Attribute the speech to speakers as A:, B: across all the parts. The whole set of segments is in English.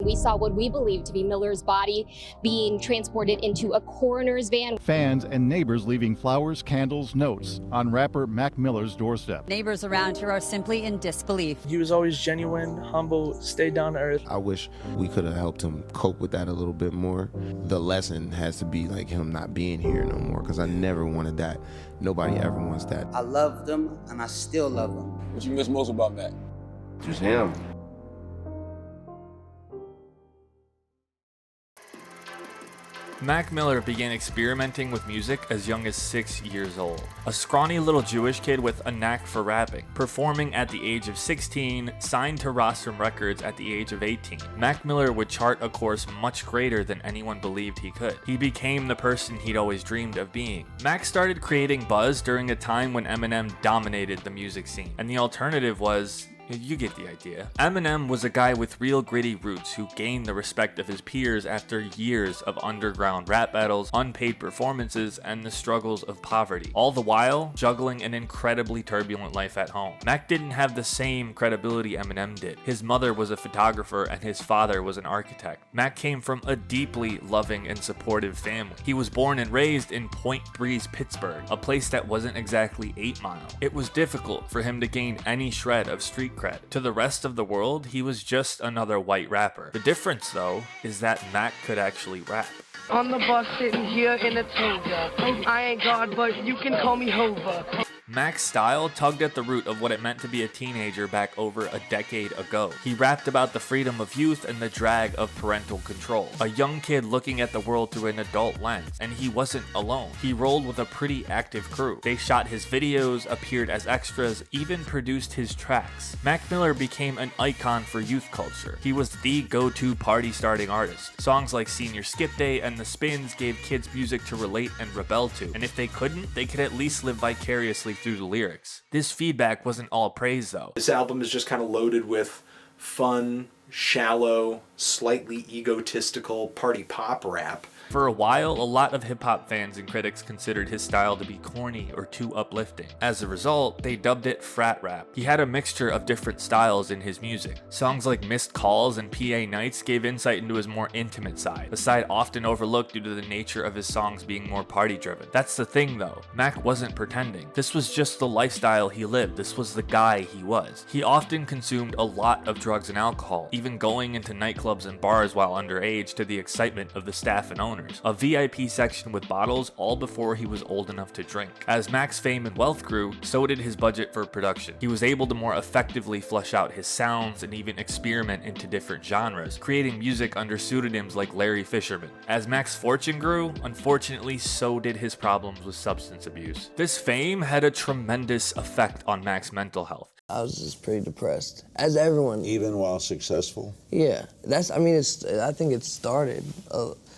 A: we saw what we believe to be Miller's body being transported into a coroner's van.
B: Fans and neighbors leaving flowers, candles, notes on rapper Mac Miller's doorstep.
C: Neighbors around here are simply in disbelief.
D: He was always genuine, humble, stayed down to earth.
E: I wish we could have helped him cope with that a little bit more. The lesson has to be like him not being here no more, because I never wanted that. Nobody ever wants that.
F: I loved him and I still love him.
G: What you miss most about Mac?
E: Just him.
H: Mac Miller began experimenting with music as young as 6 years old. A scrawny little Jewish kid with a knack for rapping, performing at the age of 16, signed to Rostrum Records at the age of 18. Mac Miller would chart a course much greater than anyone believed he could. He became the person he'd always dreamed of being. Mac started creating buzz during a time when Eminem dominated the music scene, and the alternative was, you get the idea. Eminem was a guy with real gritty roots who gained the respect of his peers after years of underground rap battles, unpaid performances, and the struggles of poverty, all the while juggling an incredibly turbulent life at home. Mac didn't have the same credibility Eminem did. His mother was a photographer and his father was an architect. Mac came from a deeply loving and supportive family. He was born and raised in Point Breeze, Pittsburgh, a place that wasn't exactly 8 Mile. It was difficult for him to gain any shred of street cred. To the rest of the world, he was just another white rapper. The difference, though, is that Mac could actually rap.
I: On the bus sitting here in a toga. I ain't God, but you can call me Hova.
H: Mac's style tugged at the root of what it meant to be a teenager back over a decade ago. He rapped about the freedom of youth and the drag of parental control. A young kid looking at the world through an adult lens, and he wasn't alone. He rolled with a pretty active crew. They shot his videos, appeared as extras, even produced his tracks. Mac Miller became an icon for youth culture. He was the go-to party-starting artist. Songs like Senior Skip Day and The Spins gave kids music to relate and rebel to, and if they couldn't, they could at least live vicariously through the lyrics. This feedback wasn't all praise though.
J: This album is just kind of loaded with fun, shallow, slightly egotistical party pop rap.
H: For a while, a lot of hip-hop fans and critics considered his style to be corny or too uplifting. As a result, they dubbed it frat rap. He had a mixture of different styles in his music. Songs like Missed Calls and PA Nights gave insight into his more intimate side, a side often overlooked due to the nature of his songs being more party-driven. That's the thing though, Mac wasn't pretending. This was just the lifestyle he lived. This was the guy he was. He often consumed a lot of drugs and alcohol, even going into nightclubs and bars while underage to the excitement of the staff and owners. A VIP section with bottles all before he was old enough to drink. As Mac's fame and wealth grew, so did his budget for production. He was able to more effectively flesh out his sounds and even experiment into different genres, creating music under pseudonyms like Larry Fisherman. As Mac's fortune grew, unfortunately so did his problems with substance abuse. This fame had a tremendous effect on Mac's mental health.
K: I was just pretty depressed, as everyone.
G: Even while successful?
K: Yeah, I think it started.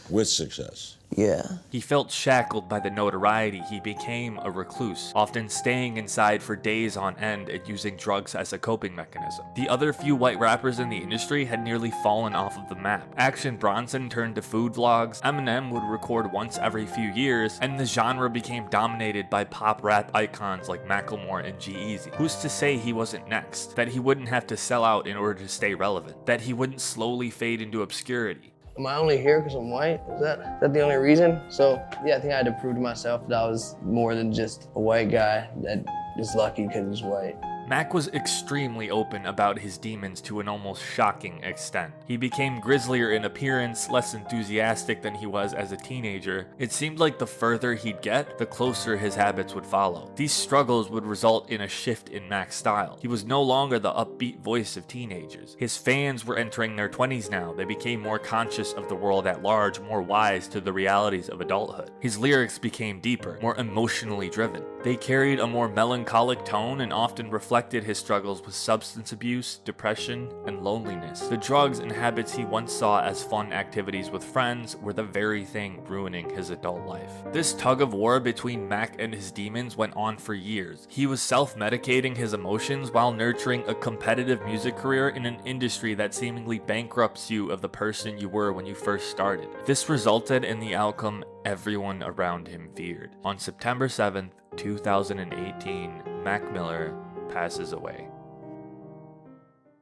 G: With success?
K: Yeah.
H: He felt shackled by the notoriety. He became a recluse, often staying inside for days on end and using drugs as a coping mechanism. The other few white rappers in the industry had nearly fallen off of the map. Action Bronson turned to food vlogs, Eminem would record once every few years, and the genre became dominated by pop rap icons like Macklemore and G-Eazy. Who's to say he wasn't next? That he wouldn't have to sell out in order to stay relevant? That he wouldn't slowly fade into obscurity?
K: Am I only here because I'm white? Is that the only reason? So yeah, I think I had to prove to myself that I was more than just a white guy that is lucky because he's white.
H: Mac was extremely open about his demons to an almost shocking extent. He became grislier in appearance, less enthusiastic than he was as a teenager. It seemed like the further he'd get, the closer his habits would follow. These struggles would result in a shift in Mac's style. He was no longer the upbeat voice of teenagers. His fans were entering their 20s now. They became more conscious of the world at large, more wise to the realities of adulthood. His lyrics became deeper, more emotionally driven. They carried a more melancholic tone and often reflected his struggles with substance abuse, depression, and loneliness. The drugs and habits he once saw as fun activities with friends were the very thing ruining his adult life. This tug of war between Mac and his demons went on for years. He was self-medicating his emotions while nurturing a competitive music career in an industry that seemingly bankrupts you of the person you were when you first started. This resulted in the outcome everyone around him feared. On September 7th, 2018, Mac Miller passes away.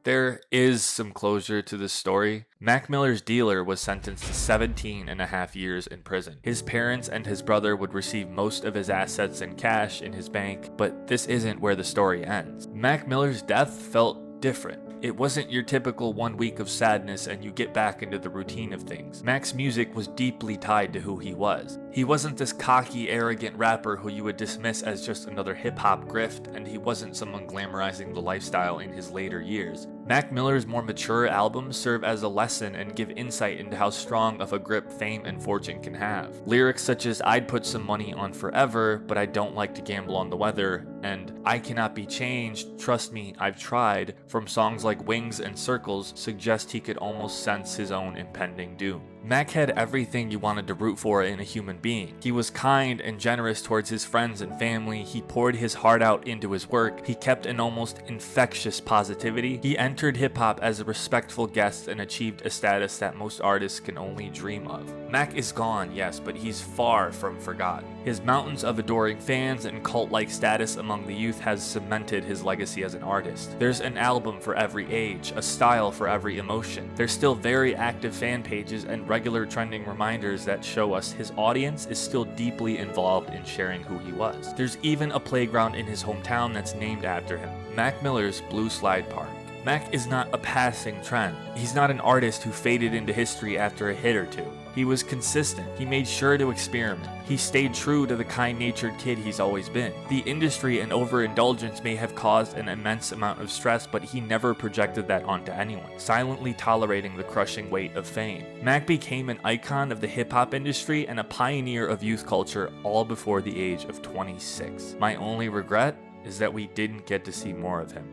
H: There is some closure to this story. Mac Miller's dealer was sentenced to 17.5 years in prison. His parents and his brother would receive most of his assets in cash in his bank, but this isn't where the story ends. Mac Miller's death felt different. It wasn't your typical 1 week of sadness and you get back into the routine of things. Mac's music was deeply tied to who he was. He wasn't this cocky, arrogant rapper who you would dismiss as just another hip-hop grift, and he wasn't someone glamorizing the lifestyle in his later years. Mac Miller's more mature albums serve as a lesson and give insight into how strong of a grip fame and fortune can have. Lyrics such as "I'd put some money on forever, but I don't like to gamble on the weather," and "I cannot be changed, trust me, I've tried," from songs like Wings and Circles suggest he could almost sense his own impending doom. Mac had everything you wanted to root for in a human being. He was kind and generous towards his friends and family. He poured his heart out into his work. He kept an almost infectious positivity. He entered hip-hop as a respectful guest and achieved a status that most artists can only dream of. Mac is gone, yes, but he's far from forgotten. His mountains of adoring fans and cult-like status among the youth has cemented his legacy as an artist. There's an album for every age, a style for every emotion. There's still very active fan pages and regular trending reminders that show us his audience is still deeply involved in sharing who he was. There's even a playground in his hometown that's named after him, Mac Miller's Blue Slide Park. Mac is not a passing trend. He's not an artist who faded into history after a hit or two. He was consistent. He made sure to experiment. He stayed true to the kind-natured kid he's always been. The industry and overindulgence may have caused an immense amount of stress, but he never projected that onto anyone, silently tolerating the crushing weight of fame. Mac became an icon of the hip-hop industry and a pioneer of youth culture all before the age of 26. My only regret is that we didn't get to see more of him.